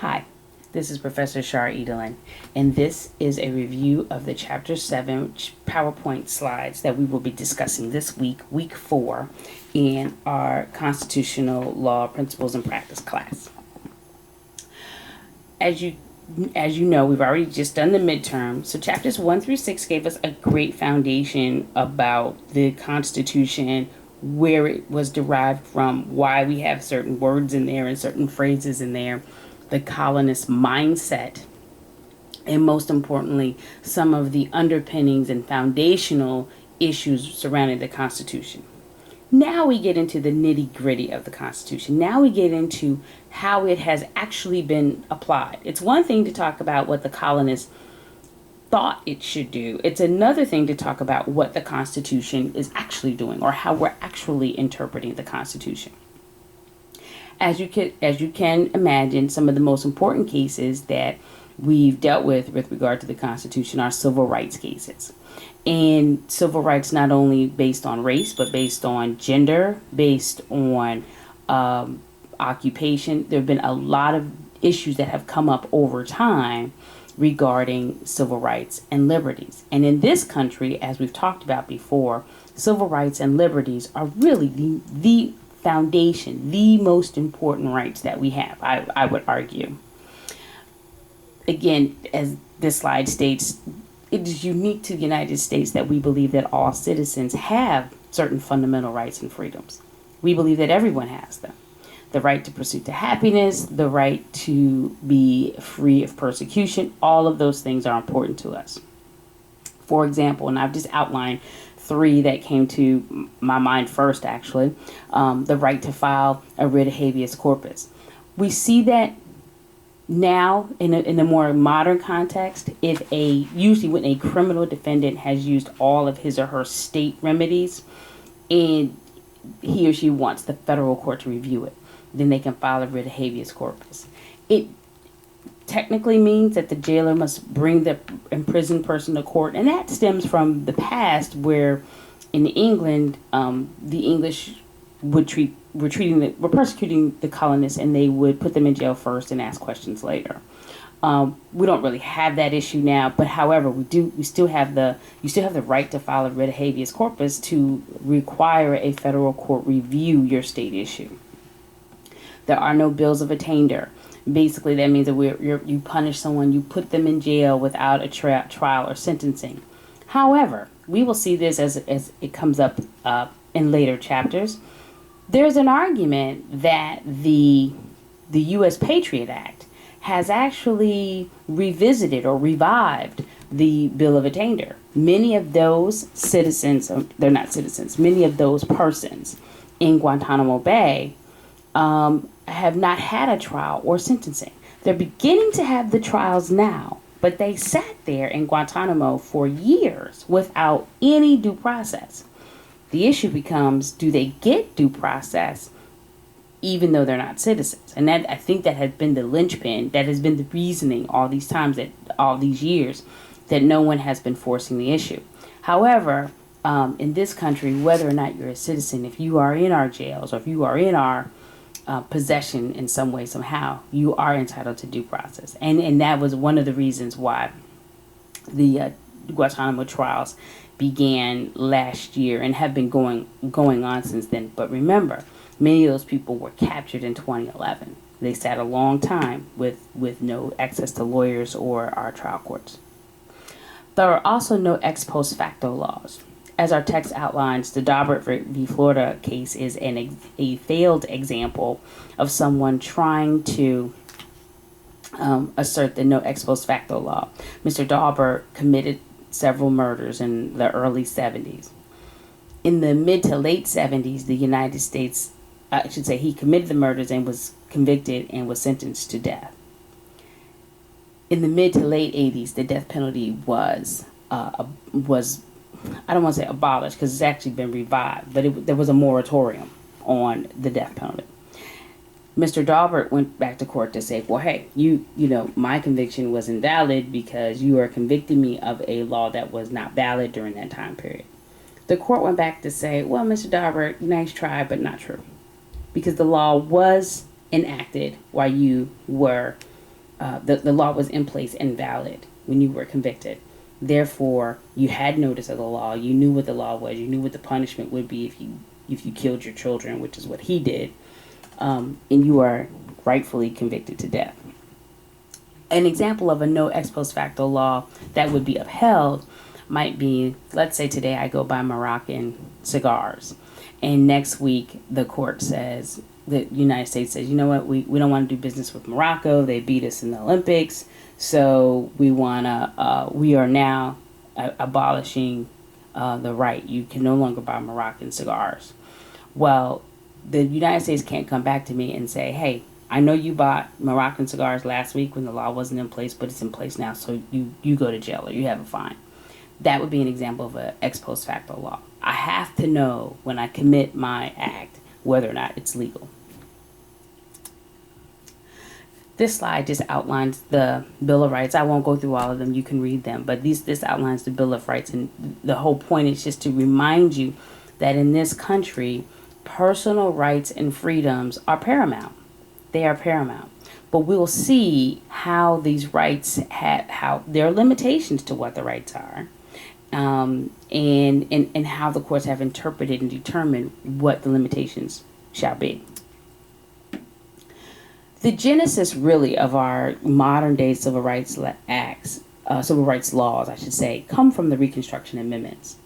Hi, this is Professor Shar Edelin, and this is a review of the Chapter 7 PowerPoint slides that we will be discussing this week, week 4, in our Constitutional Law Principles and Practice class. As you know, we've already just done the midterm, so chapters 1 through 6 gave us a great foundation about the Constitution, where it was derived from, why we have certain words in there and certain phrases in there, the colonist mindset, and most importantly, some of the underpinnings and foundational issues surrounding the Constitution. Now we get into the nitty-gritty of the Constitution. Now we get into how it has actually been applied. It's one thing to talk about what the colonists thought it should do. It's another thing to talk about what the Constitution is actually doing, or how we're actually interpreting the Constitution. As you can imagine, some of the most important cases that we've dealt with regard to the Constitution are civil rights cases. And civil rights not only based on race, but based on gender, based on occupation. There have been a lot of issues that have come up over time regarding civil rights and liberties. And in this country, as we've talked about before, civil rights and liberties are really the foundation, the most important rights that we have, I would argue. Again, as this slide states, it is unique to the United States that we believe that all citizens have certain fundamental rights and freedoms. We believe that everyone has them. The right to pursue to happiness, the right to be free of persecution, all of those things are important to us. For example, and I've just outlined 3 that came to my mind first, actually. The right to file a writ of habeas corpus. We see that now in a more modern context, usually when a criminal defendant has used all of his or her state remedies and he or she wants the federal court to review it, then they can file a writ of habeas corpus. It technically means that the jailer must bring the imprisoned person to court, and that stems from the past where in England the English were persecuting the colonists, and they would put them in jail first and ask questions later. We don't really have that issue now, but however, you still have the right to file a writ of habeas corpus to require a federal court review your state issue. There are no bills of attainder. Basically, that means that you punish someone, you put them in jail without a trial or sentencing. However, we will see this as it comes up in later chapters. There's an argument that the U.S. Patriot Act has actually revisited or revived the Bill of Attainder. Many of those citizens, they're not citizens, many of those persons in Guantanamo Bay have not had a trial or sentencing. They're beginning to have the trials now, but they sat there in Guantanamo for years without any due process. The issue becomes, do they get due process even though they're not citizens? And that, I think, that has been the linchpin, that has been the reasoning all these times, that all these years, that no one has been forcing the issue. However, in this country, whether or not you're a citizen, if you are in our jails or if you are in our possession in some way, somehow, you are entitled to due process. And that was one of the reasons why the Guantanamo trials began last year and have been going on since then. But remember, many of those people were captured in 2011. They sat a long time with no access to lawyers or our trial courts. There are also no ex post facto laws. As our text outlines, the Daubert v. Florida case is a failed example of someone trying to assert the no ex post facto law. Mr. Daubert committed several murders in the early 70s. In the mid to late 70s, the United States, he committed the murders and was convicted and was sentenced to death. In the mid to late 80s, the death penalty was I don't want to say abolished, because it's actually been revived, but there was a moratorium on the death penalty. Mr. Daubert went back to court to say, well, hey, you know, my conviction was invalid because you are convicting me of a law that was not valid during that time period. The court went back to say, well, Mr. Daubert, nice try, but not true, because the law was enacted while you were the law was in place and valid when you were convicted. Therefore, you had notice of the law. You knew what the law was. You knew what the punishment would be if you killed your children, which is what he did, and you are rightfully convicted to death. An example of a no ex post facto law that would be upheld might be, let's say today I go buy Moroccan cigars, and next week the court says, the United States says, you know what, we don't want to do business with Morocco. They beat us in the Olympics, so we are now abolishing the right. You can no longer buy Moroccan cigars. Well, the United States can't come back to me and say, hey, I know you bought Moroccan cigars last week when the law wasn't in place, but it's in place now, so you go to jail or you have a fine. That would be an example of an ex post facto law. I have to know when I commit my act whether or not it's legal. This slide just outlines the Bill of Rights. I won't go through all of them. You can read them. But this outlines the Bill of Rights. And the whole point is just to remind you that in this country, personal rights and freedoms are paramount. They are paramount. But we'll see how these rights how there are limitations to what the rights are. And how the courts have interpreted and determined what the limitations shall be. The genesis really of our modern day civil rights laws, I should say, come from the Reconstruction Amendments.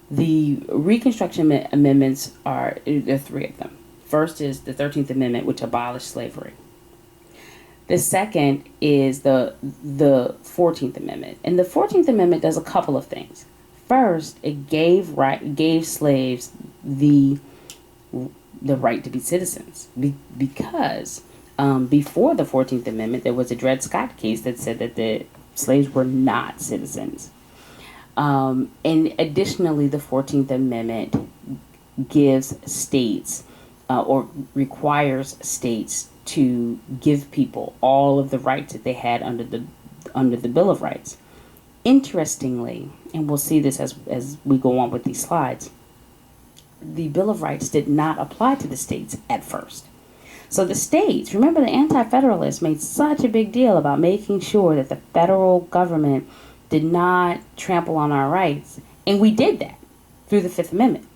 The Reconstruction Amendments there are three of them. First is the 13th Amendment, which abolished slavery. The second is the 14th Amendment. And the 14th Amendment does a couple of things. First, it gave slaves the right to be citizens because before the 14th Amendment, there was a Dred Scott case that said that the slaves were not citizens. And additionally, the 14th Amendment gives states or requires states to give people all of the rights that they had under the Bill of Rights. Interestingly, and we'll see this as we go on with these slides, the Bill of Rights did not apply to the states at first. So the states, remember the Anti-Federalists made such a big deal about making sure that the federal government did not trample on our rights, and we did that through the Fifth Amendment.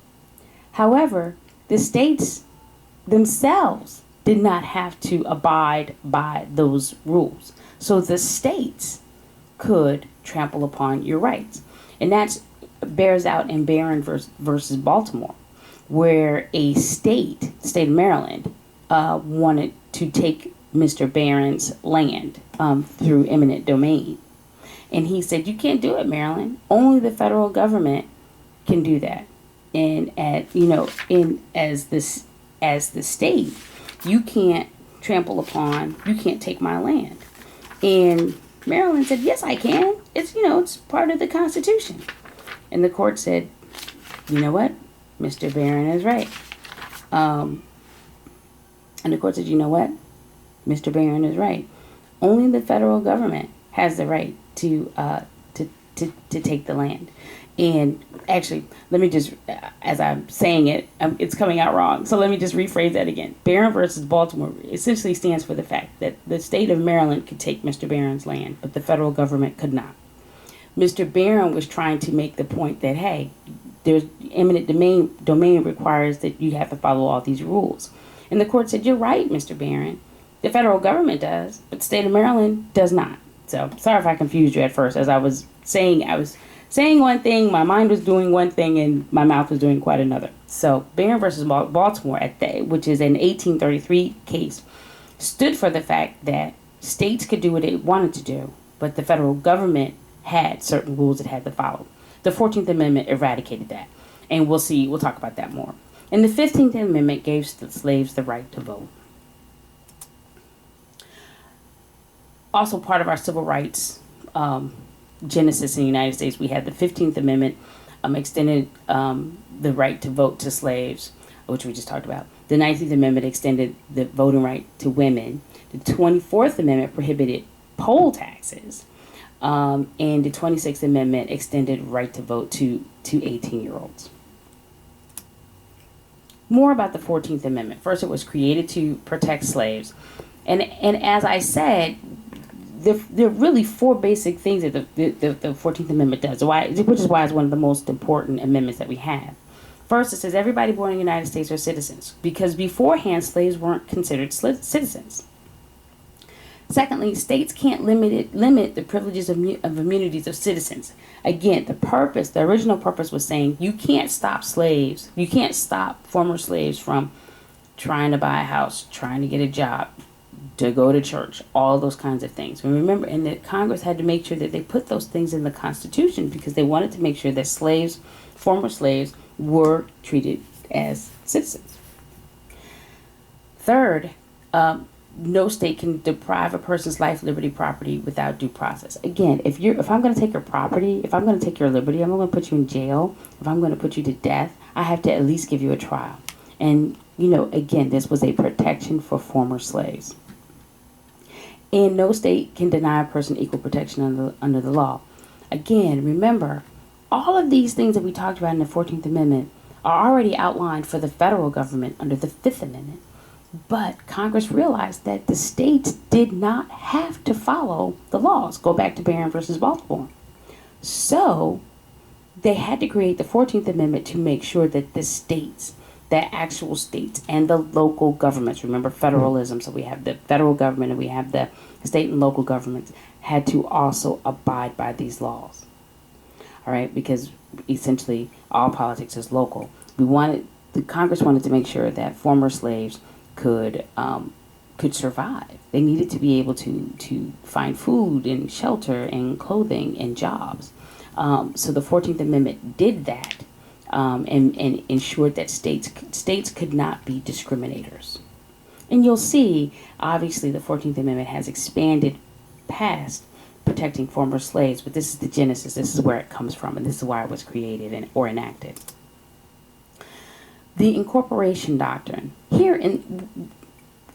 However, the states themselves did not have to abide by those rules. So the states could trample upon your rights. And that bears out in Barron versus Baltimore, where a state of Maryland, wanted to take Mr. Barron's land through eminent domain. And he said, you can't do it, Maryland. Only the federal government can do that. And as the state, you can't trample upon, you can't take my land. And Maryland said, yes, I can. It's part of the Constitution. And the court said, you know what? Mr. Barron is right. And the court said, you know what? Mr. Barron is right. Only the federal government has the right to take the land. And actually, let me just, as I'm saying it, it's coming out wrong. So let me just rephrase that again. Barron versus Baltimore essentially stands for the fact that the state of Maryland could take Mr. Barron's land, but the federal government could not. Mr. Barron was trying to make the point that, hey, there's eminent domain requires that you have to follow all these rules. And the court said, you're right, Mr. Barron. The federal government does, but the state of Maryland does not. So sorry if I confused you at first. As I was saying one thing, my mind was doing one thing, and my mouth was doing quite another. So Barron versus Baltimore, which is an 1833 case, stood for the fact that states could do what they wanted to do, but the federal government had certain rules it had to follow. The 14th Amendment eradicated that, and we'll talk about that more. And the 15th Amendment gave the slaves the right to vote. Also part of our civil rights genesis in the United States, we had the 15th Amendment extended the right to vote to slaves, which we just talked about. The 19th Amendment extended the voting right to women. The 24th Amendment prohibited poll taxes. And the 26th Amendment extended right to vote to 18-year-olds. More about the 14th Amendment. First, it was created to protect slaves. And as I said, there are really four basic things that the 14th Amendment does, which is why it's one of the most important amendments that we have. First, it says everybody born in the United States are citizens, because beforehand slaves weren't considered citizens. Secondly, states can't limit the privileges of immunities of citizens. Again, the original purpose was saying you can't stop former slaves from trying to buy a house, trying to get a job, to go to church, all those kinds of things. And remember, and that Congress had to make sure that they put those things in the Constitution because they wanted to make sure that former slaves, were treated as citizens. Third, no state can deprive a person's life, liberty, property without due process. Again, if I'm going to take your property, if I'm going to take your liberty, I'm going to put you in jail. If I'm going to put you to death, I have to at least give you a trial. And again, this was a protection for former slaves. And no state can deny a person equal protection under the law. Again, remember, all of these things that we talked about in the 14th Amendment are already outlined for the federal government under the 5th Amendment. But Congress realized that the states did not have to follow the laws. Go back to Barron versus Baltimore. So they had to create the 14th Amendment to make sure that the actual states and the local governments, remember federalism, so we have the federal government and we have the state and local governments, had to also abide by these laws. All right, because essentially all politics is local. Congress wanted to make sure that former slaves could survive. They needed to be able to find food and shelter and clothing and jobs. So the 14th Amendment did that and ensured that states could not be discriminators. And you'll see, obviously, the 14th Amendment has expanded past protecting former slaves, but this is the genesis. This is where it comes from, and this is why it was created or enacted. The incorporation doctrine. Here in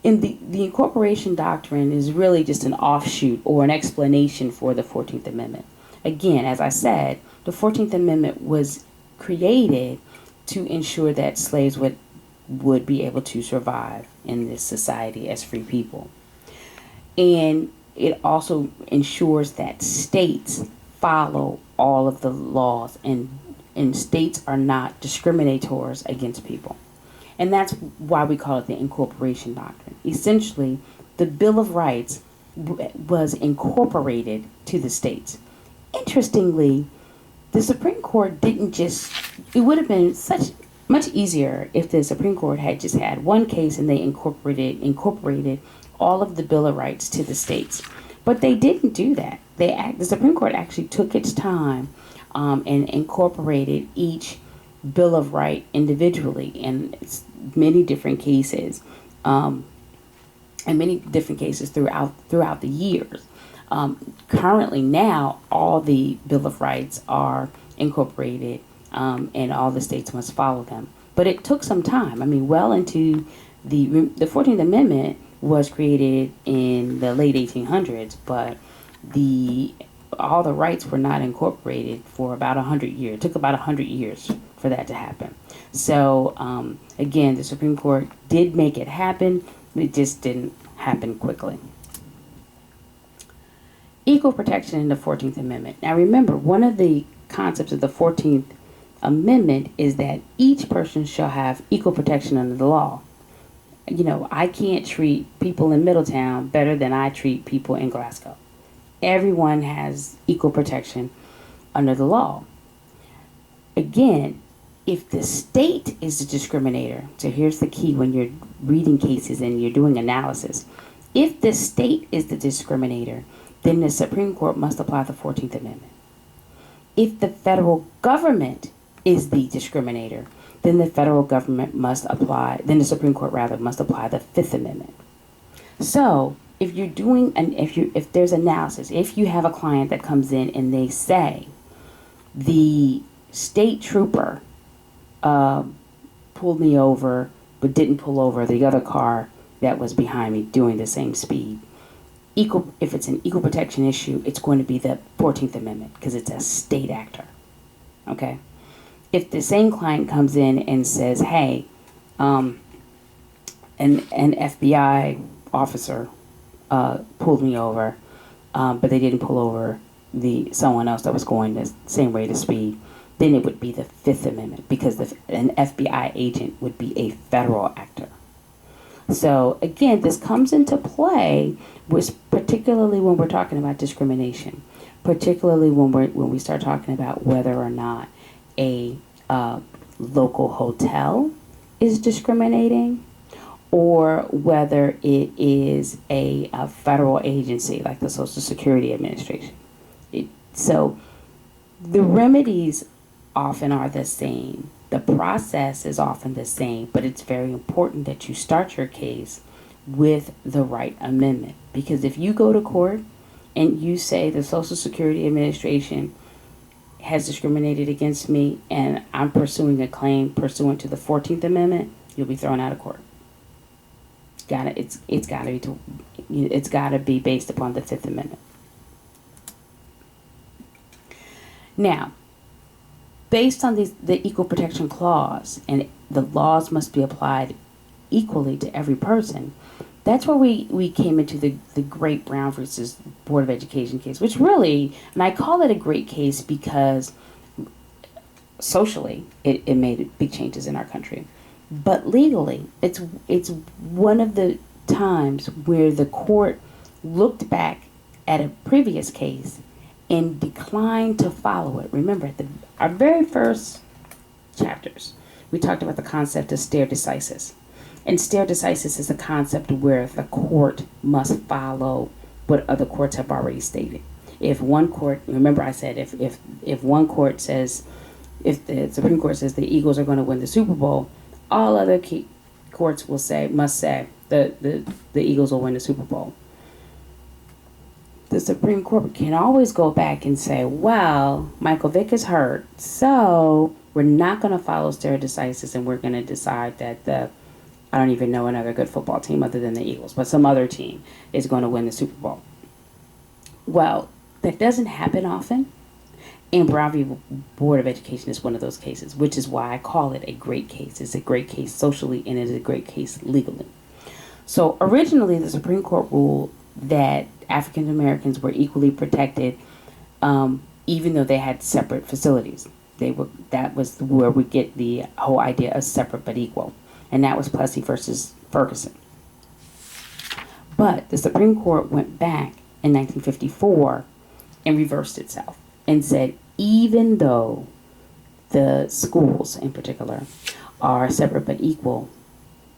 the incorporation doctrine is really just an offshoot or an explanation for the 14th Amendment. Again, as I said, the 14th Amendment was created to ensure that slaves would be able to survive in this society as free people. And it also ensures that states follow all of the laws and states are not discriminators against people. And that's why we call it the incorporation doctrine. Essentially, the Bill of Rights was incorporated to the states. Interestingly, the Supreme Court it would have been much easier if the Supreme Court had just had one case and they incorporated all of the Bill of Rights to the states. But they didn't do that. The Supreme Court actually took its time and incorporated each Bill of Rights individually in many different cases, and many different cases throughout the years. Currently now, all the Bill of Rights are incorporated, and all the states must follow them. But it took some time. I mean, well into the 14th Amendment was created in the late 1800s, but all the rights were not incorporated for about 100 years. It took about 100 years for that to happen. So again, the Supreme Court did make it happen. It just didn't happen quickly. Equal protection in the 14th Amendment. Now remember, one of the concepts of the 14th Amendment is that each person shall have equal protection under the law. I can't treat people in Middletown better than I treat people in Glasgow. Everyone has equal protection under the law. Again, if the state is the discriminator, so here's the key when you're reading cases and you're doing analysis. If the state is the discriminator, then the Supreme Court must apply the 14th Amendment. If the federal government is the discriminator, then the Supreme Court must apply the 5th Amendment. So if if there's analysis, if you have a client that comes in and they say the state trooper pulled me over but didn't pull over the other car that was behind me doing the same speed, if it's an equal protection issue, it's going to be the 14th Amendment because it's a state actor. Okay? If the same client comes in and says, hey, an FBI officer pulled me over, but they didn't pull over someone else that was going the same rate of speed, then it would be the Fifth Amendment, because an FBI agent would be a federal actor. So again, this comes into play, particularly when we're talking about discrimination, particularly when we start talking about whether or not a local hotel is discriminating, or whether it is a federal agency like the Social Security Administration. So the remedies often are the same. The process is often the same, but it's very important that you start your case with the right amendment. Because if you go to court and you say the Social Security Administration has discriminated against me and I'm pursuing a claim pursuant to the 14th Amendment, you'll be thrown out of court. It's got to be based upon the Fifth Amendment. Now, based on the Equal Protection Clause, and the laws must be applied equally to every person, that's where we came into the great Brown versus Board of Education case, which really, and I call it a great case because socially it made big changes in our country. But legally, it's one of the times where the court looked back at a previous case and declined to follow it. Remember, our very first chapters, we talked about the concept of stare decisis. And stare decisis is a concept where the court must follow what other courts have already stated. If one court, remember I said, if one court says, if the Supreme Court says the Eagles are going to win the Super Bowl, all other courts must say the Eagles will win the Super Bowl. The Supreme Court can always go back and say, well, Michael Vick is hurt, so we're not going to follow stare decisis, and we're going to decide that I don't even know another good football team other than the Eagles, but some other team is going to win the Super Bowl. Well, that doesn't happen often, and Brown v. Board of Education is one of those cases, which is why I call it a great case. It's a great case socially, and it's a great case legally. So originally, the Supreme Court ruled that African Americans were equally protected, even though they had separate facilities. That was where we get the whole idea of separate but equal, and that was Plessy versus Ferguson. But the Supreme Court went back in 1954 and reversed itself and said, even though the schools in particular are separate but equal,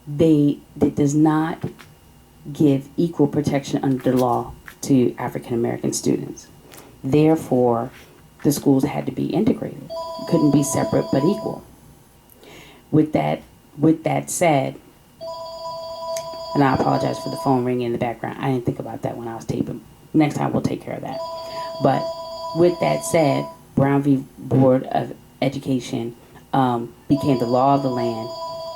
that does not give equal protection under the law to African American students. Therefore, the schools had to be integrated. Couldn't be separate but equal. With that said, and I apologize for the phone ringing in the background. I didn't think about that when I was taping. Next time we'll take care of that. But with that said, Brown v. Board of Education became the law of the land,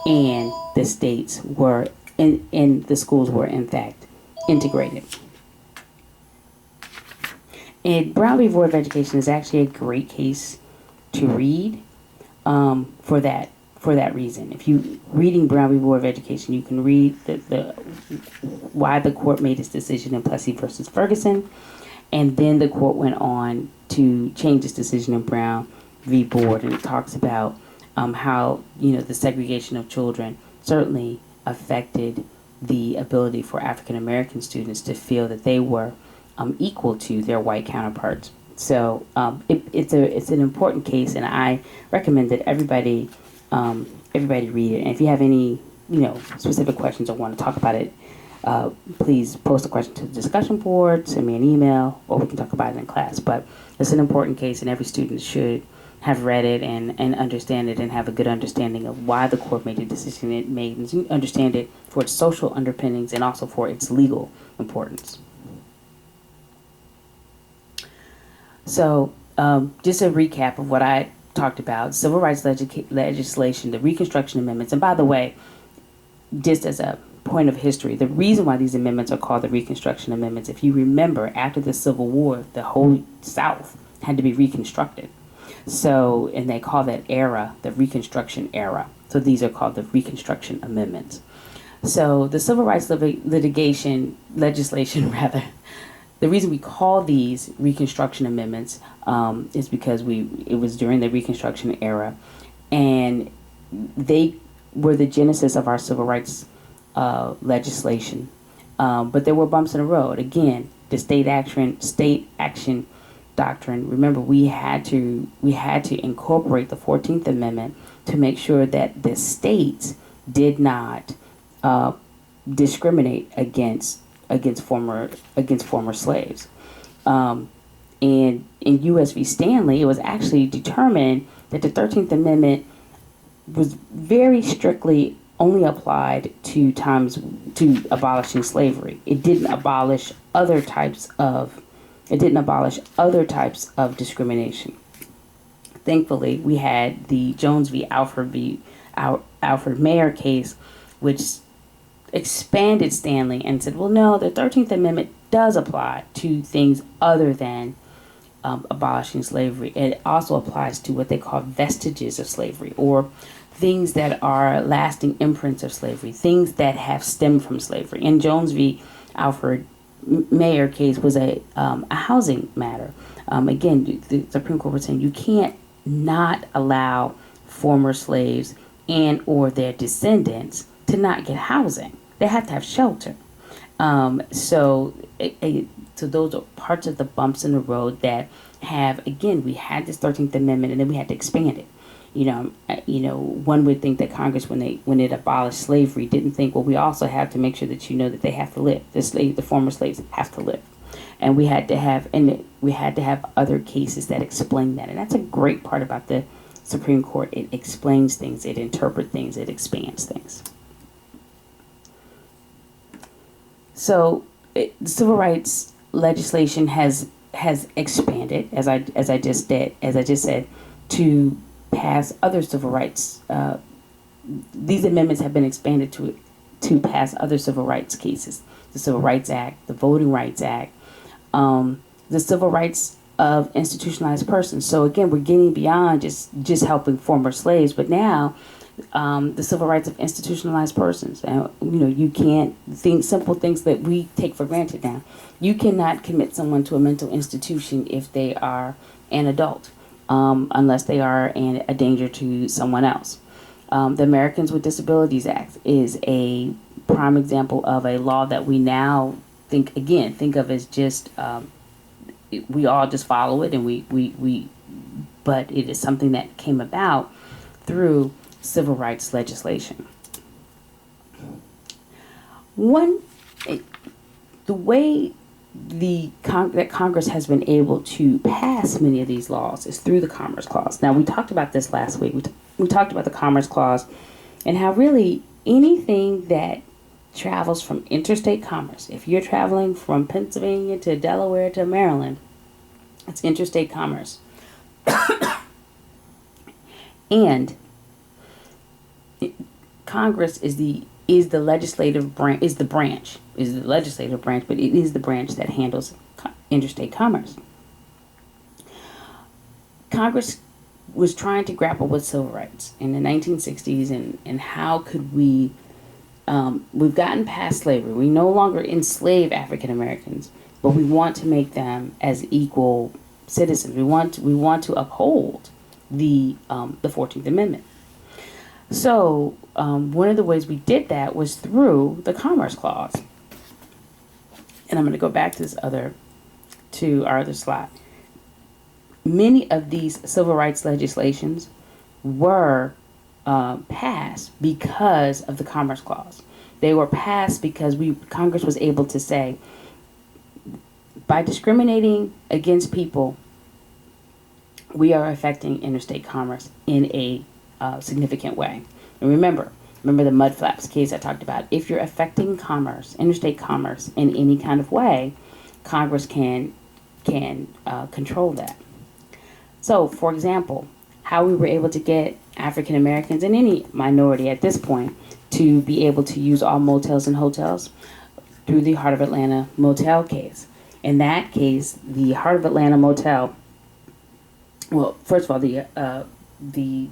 and the states were, and the schools were in fact integrated. And Brown v. Board of Education is actually a great case to read for that reason. If you reading Brown v. Board of Education, you can read the why the court made its decision in Plessy versus Ferguson, and then the court went on to change its decision in Brown v. Board, and it talks about how the segregation of children certainly affected the ability for African American students to feel that they were equal to their white counterparts. So it's an important case, and I recommend that everybody read it. And if you have any specific questions or want to talk about it, please post a question to the discussion board, send me an email, or we can talk about it in class. But it's an important case, and every student should have read it and understand it and have a good understanding of why the court made the decision it made, and understand it for its social underpinnings and also for its legal importance. So just a recap of what I talked about: civil rights legislation, the Reconstruction Amendments. And by the way, just as a point of history, the reason why these amendments are called the Reconstruction Amendments, if you remember, after the Civil War, the whole South had to be reconstructed. So, and they call that era the Reconstruction era. So these are called the Reconstruction Amendments. So the civil rights legislation, the reason we call these Reconstruction Amendments is because it was during the Reconstruction era, and they were the genesis of our civil rights legislation. But there were bumps in the road. Again, the state action doctrine. Remember, we had to incorporate the 14th Amendment to make sure that the states did not discriminate against former slaves. And in U.S. v. Stanley, it was actually determined that the 13th Amendment was very strictly only applied to abolishing slavery. It didn't abolish other types of discrimination. Thankfully, we had the Jones v. Alfred Mayer case, which expanded Stanley and said, well, no, the 13th Amendment does apply to things other than abolishing slavery. It also applies to what they call vestiges of slavery, or things that are lasting imprints of slavery, things that have stemmed from slavery. In Jones v. Alfred Mayer case was a housing matter. Again, the Supreme Court was saying you can't not allow former slaves and or their descendants to not get housing. They have to have shelter. So those are parts of the bumps in the road that have, again, we had this 13th Amendment and then we had to expand it. One would think that Congress, when it abolished slavery, didn't think, well, we also have to make sure that that they have to live. The former slaves have to live, and we had to have other cases that explain that. And that's a great part about the Supreme Court. It explains things, it interprets things, it expands things. So the civil rights legislation has expanded, as I just said, to pass other civil rights. These amendments have been expanded to pass other civil rights cases. The Civil Rights Act, the Voting Rights Act, the Civil Rights of Institutionalized Persons. So again, we're getting beyond just helping former slaves, but now the Civil Rights of Institutionalized Persons. You can't think simple things that we take for granted now. You cannot commit someone to a mental institution if they are an adult. Unless they are a danger to someone else. The Americans with Disabilities Act is a prime example of a law that we now think of as just, we all just follow it, and but it is something that came about through civil rights legislation. The way that Congress has been able to pass many of these laws is through the Commerce Clause. Now, we talked about this last week. We talked about the Commerce Clause and how really anything that travels from interstate commerce, if you're traveling from Pennsylvania to Delaware to Maryland, it's interstate commerce. And Congress is the legislative branch, is the legislative branch, but it is the branch that handles interstate commerce. Congress was trying to grapple with civil rights in the 1960s and how could we've gotten past slavery. We no longer enslave African Americans, but we want to make them as equal citizens. We want to uphold the 14th Amendment. So one of the ways we did that was through the Commerce Clause. And I'm going to go back to our other slide. Many of these civil rights legislations were passed because of the Commerce Clause. They were passed because Congress was able to say, by discriminating against people, we are affecting interstate commerce in a significant way. And remember the mudflaps case I talked about. If you're affecting commerce, interstate commerce, in any kind of way, Congress can control that. So, for example, how we were able to get African Americans and any minority at this point to be able to use all motels and hotels through the Heart of Atlanta motel case. In that case, the Heart of Atlanta motel, well, first of all, the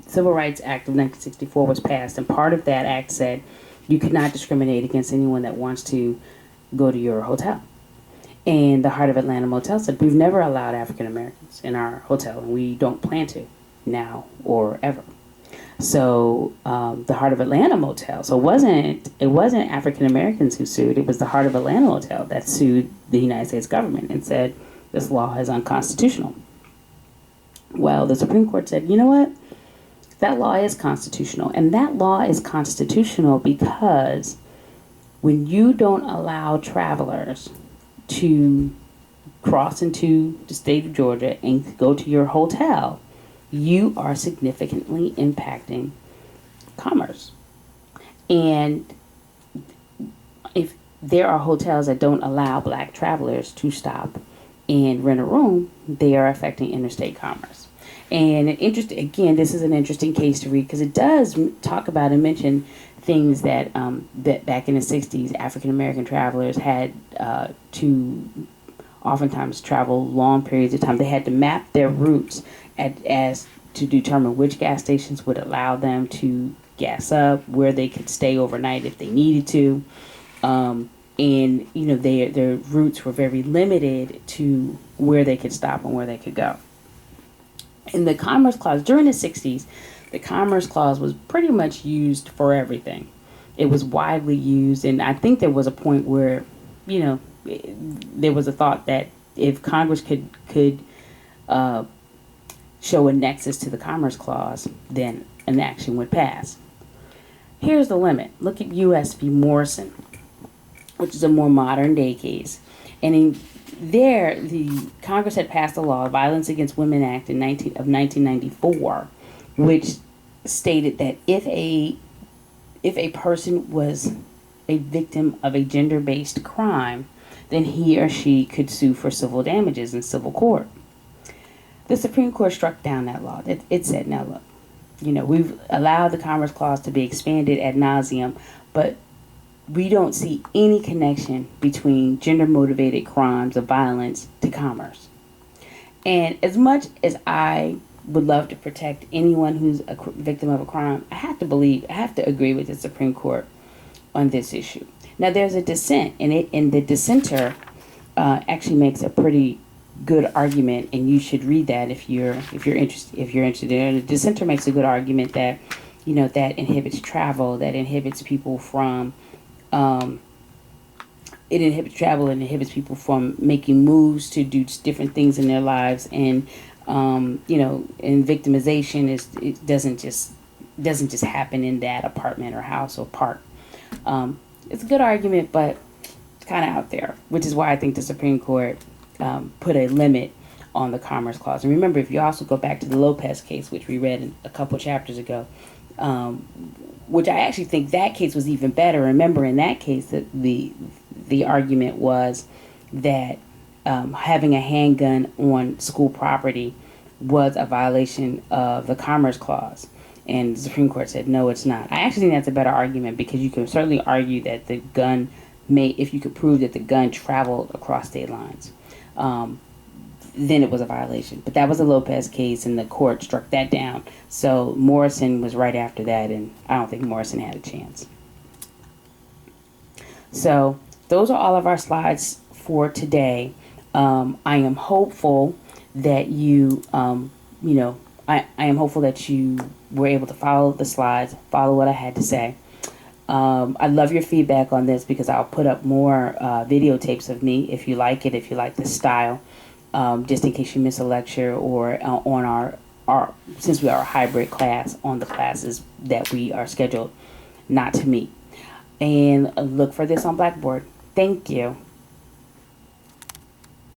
Civil Rights Act of 1964 was passed, and part of that act said you could not discriminate against anyone that wants to go to your hotel. And the Heart of Atlanta Motel said, we've never allowed African Americans in our hotel, and we don't plan to now or ever. So the Heart of Atlanta Motel. So it wasn't African Americans who sued. It was the Heart of Atlanta Motel that sued the United States government and said this law is unconstitutional. Well, the Supreme Court said, you know what? That law is constitutional, and that law is constitutional because when you don't allow travelers to cross into the state of Georgia and go to your hotel, you are significantly impacting commerce. And if there are hotels that don't allow black travelers to stop and rent a room, they are affecting interstate commerce. And again, this is an interesting case to read because it does talk about and mention things that that back in the 60s, African American travelers had to oftentimes travel long periods of time. They had to map their routes as to determine which gas stations would allow them to gas up, where they could stay overnight if they needed to. And their routes were very limited to where they could stop and where they could go. In the Commerce Clause, during the 60s, the Commerce Clause was pretty much used for everything. It was widely used, and I think there was a point where, there was a thought that if Congress could show a nexus to the Commerce Clause, then an action would pass. Here's the limit. Look at U.S. v. Morrison, which is a more modern day case. And in there, the Congress had passed a law, Violence Against Women Act of 1994, which stated that if a person was a victim of a gender-based crime, then he or she could sue for civil damages in civil court. The Supreme Court struck down that law. It said, now look, we've allowed the Commerce Clause to be expanded ad nauseum, but we don't see any connection between gender-motivated crimes of violence to commerce. And as much as I would love to protect anyone who's a victim of a crime, I have to agree with the Supreme Court on this issue. Now, there's a dissent, and the dissenter actually makes a pretty good argument, and you should read that if you're interested in it. The dissenter makes a good argument that that inhibits travel, that inhibits people from making moves to do different things in their lives, and and victimization it doesn't just happen in that apartment or house or park. It's a good argument, but it's kind of out there, which is why I think the Supreme Court put a limit on the Commerce Clause. And remember, if you also go back to the Lopez case, which we read a couple chapters ago, which I actually think that case was even better. Remember, in that case, that the argument was that having a handgun on school property was a violation of the Commerce Clause. And the Supreme Court said, no, it's not. I actually think that's a better argument because you can certainly argue that the gun if you could prove that the gun traveled across state lines, then it was a violation. But that was a Lopez case, and the court struck that down. So Morrison was right after that, and I don't think Morrison had a chance. So those are all of our slides for today. I am hopeful that I am hopeful that you were able to follow the slides, follow what I had to say. I'd love your feedback on this because I'll put up more videotapes of me if you like it, if you like the style, just in case you miss a lecture, or on our since we are a hybrid class, on the classes that we are scheduled not to meet. And look for this on Blackboard. Thank you.